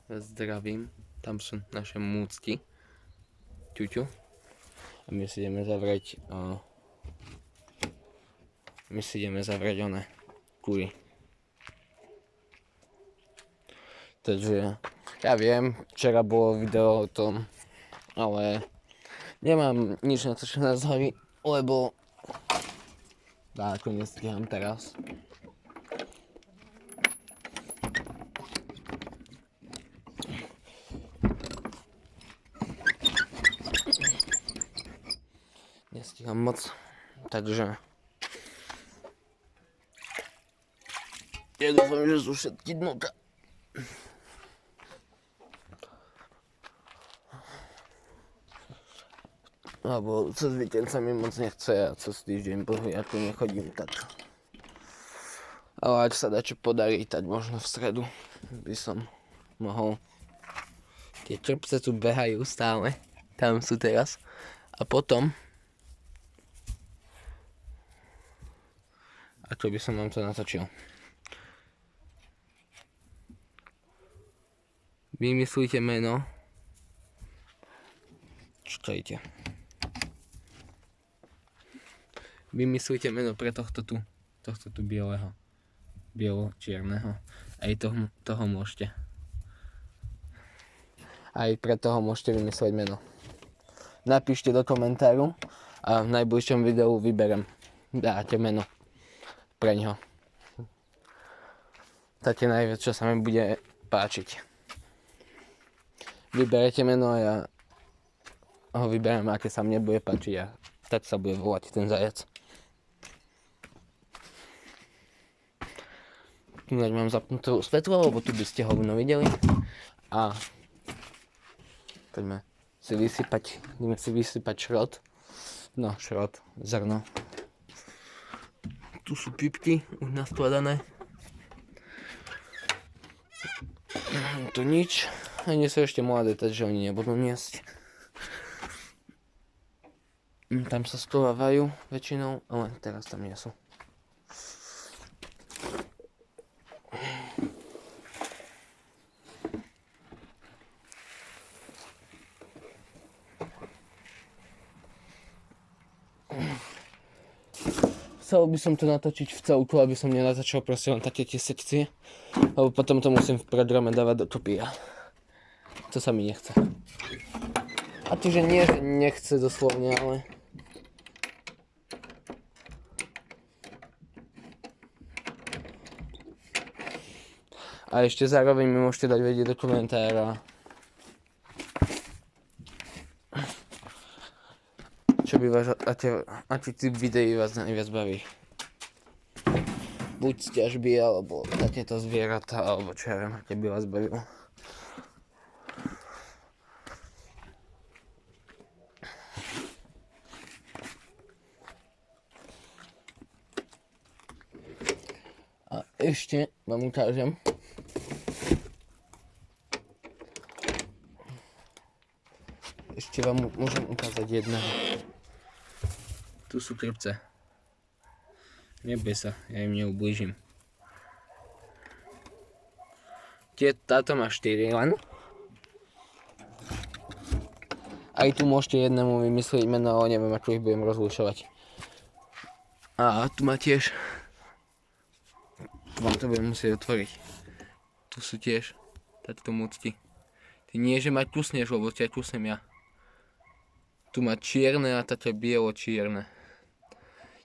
zdravím. Tam sú naše múcky. Ťuťu. A my si ideme zavrieť oné kury. Takže ja viem, včera bolo video o tom, ale nemám nič natočené z hory, lebo ako nestíham teraz. Nestíham moc, takže ja dúfam, že sú všetky dnuka. Lebo cez víkend sa mi moc nechce a cez týždeň ako nechodím, tak. Ale ak sa dá čo podarí, tak možno v stredu by som mohol. Tie črpce tu behajú stále, tam sú teraz. A potom, ako by som vám to natočil. Vymyslíte meno. Čakajte. Vymyslíte meno pre tohto tu bieleho. Bielo-čierneho. Aj toho môžete. Aj pre toho môžete vymyslieť meno. Napíšte do komentáru a v najbližšom videu vyberem. Dáte meno pre ňoho. Také najviac, čo sa mi bude páčiť. Vyberete meno a ja ho vyberiem, aké sa mne bude páčiť a tak sa bude volať ten zajac. Tu mám zapnuté svetlo, lebo tu by ste hovno videli. A poďme si vysypať šrot. No, šrot, zrno. Tu sú pipky už naskladané. Tu nič. Ani sú ešte mladé, takže oni nebudú niesť. Tam sa schovávajú väčšinou, ale teraz tam nie sú. Chcel by som to natočiť v celku, aby som nenatáčal proste len také tie sekcie, lebo potom to musím v programe dávať dokopy a to sa mi nechce. A to, že nie, že nechce doslovne, ale a ešte zároveň mi môžete dať vedieť do komentára, čo by vás, aký typ videí vás najviac baví. Buď sťažby, alebo takéto zvieratá, alebo čo ja viem, aké by vás bavilo. A ešte vám ukážem. Ešte vám môžem ukázať jedného. Tu sú krpce. Nebej sa, ja im neublížim. Táto má 4 len. Aj tu môžete jednému vymyslieť meno, ale neviem, ako ich budem rozlúčovať. A tu má tiež. Tu vám to budem musieť otvoriť. Tu sú tiež takto múcky. Ty nie, že mať kusneš, lebo ťa kusnem ja. Tu má čierne a také bielo-čierne.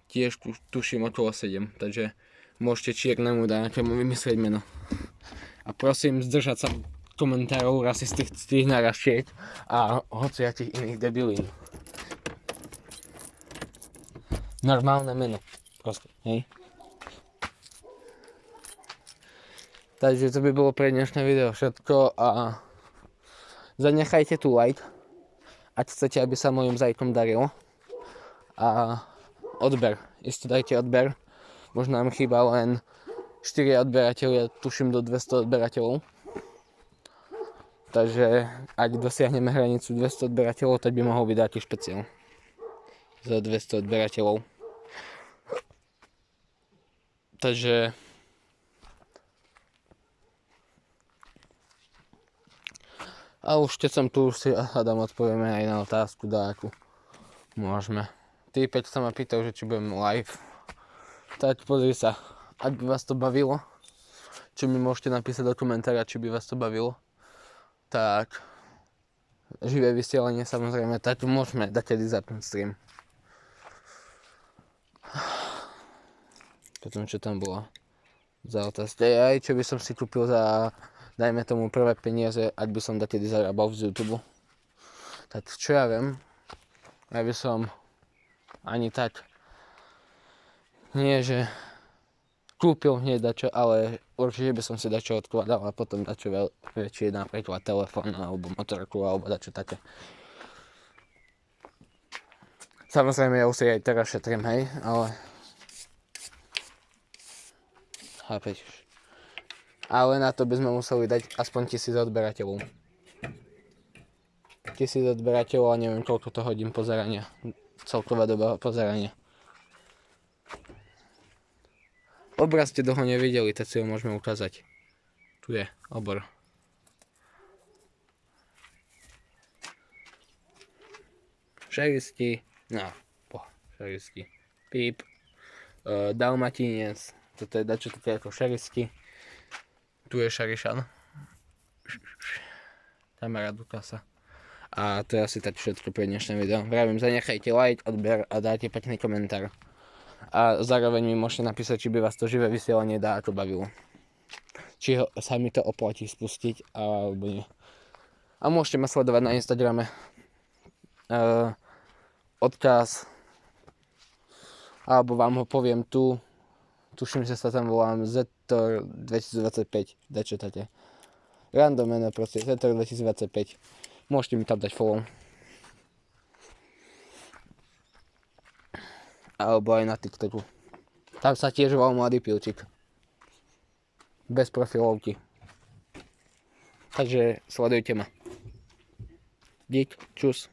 Tiež tuším okolo 7, takže môžete čiernemu dajakému vymyslieť meno. A prosím zdržať sa komentárov rasistických naraštiek a hociakých iných debilín. Normálne meno, proste, hej. Takže to by bolo pre dnešné video všetko a zanechajte tu like, ak chcete, aby sa mojim zajkom darilo. A odber, isto dajte odber, možno nám chýba len 4 odberateľov, ja tuším do 200 odberateľov. Takže ak dosiahneme hranicu 200 odberateľov, tak by mohol byť taký špeciál za 200 odberateľov. Takže A už keď som tu, si hádam odpovieme aj na otázku dáku. Môžeme. Týpek sa ma pýtal, že či budem live. Tak pozri sa, ak by vás to bavilo, či mi môžete napísať do komentára, či by vás to bavilo, tak živé vysielanie samozrejme, tak môžeme takedy zapnúť stream. Potom čo tam bolo za otázka. Aj čo by som si kúpil za, dajme tomu, prvé peniaze, ak by som takedy zarábal z YouTube. Tak čo ja viem, ja by som ani tak, nie že kúpil hneď dačo, ale určite by som si dačo odkladal a potom dačo väčšie, napríklad telefón alebo motorku alebo dačo také. Samozrejme ja už si aj teraz šetrím, hej, ale chápeš. Ale na to by sme museli dať aspoň 1000 odberateľov. 1000 odberateľov a neviem koľko to hodín pozerania. Celková doba pozerania. Obraz ste dlho nevideli, tak si ho môžeme ukázať. Tu je obor. Šeriský, šeriský. Píp. Dalmatinec. Toto je dačo také ako šeriský. Tu je šarišan. Kamera Dukasa. A to je asi tak všetko pre dnešné video. Vravím, zanechajte like, odber a dajte pekný komentár. A zároveň mi môžete napísať, či by vás to živé vysielanie dáko bavilo. Či sa mi to oplatí spustiť, alebo nie. A môžete ma sledovať na Instagrame. Odkaz. Alebo vám ho poviem tu. Tuším, že sa tam volám Zetor 2025. Dačo také. Random meno proste. Zetor 2025. Môžete mi tam dať follow. Alebo aj na TikToku. Tam sa tiež volá Mladý Pilčík. Bez profilovky. Takže sledujte ma. Dík, čus.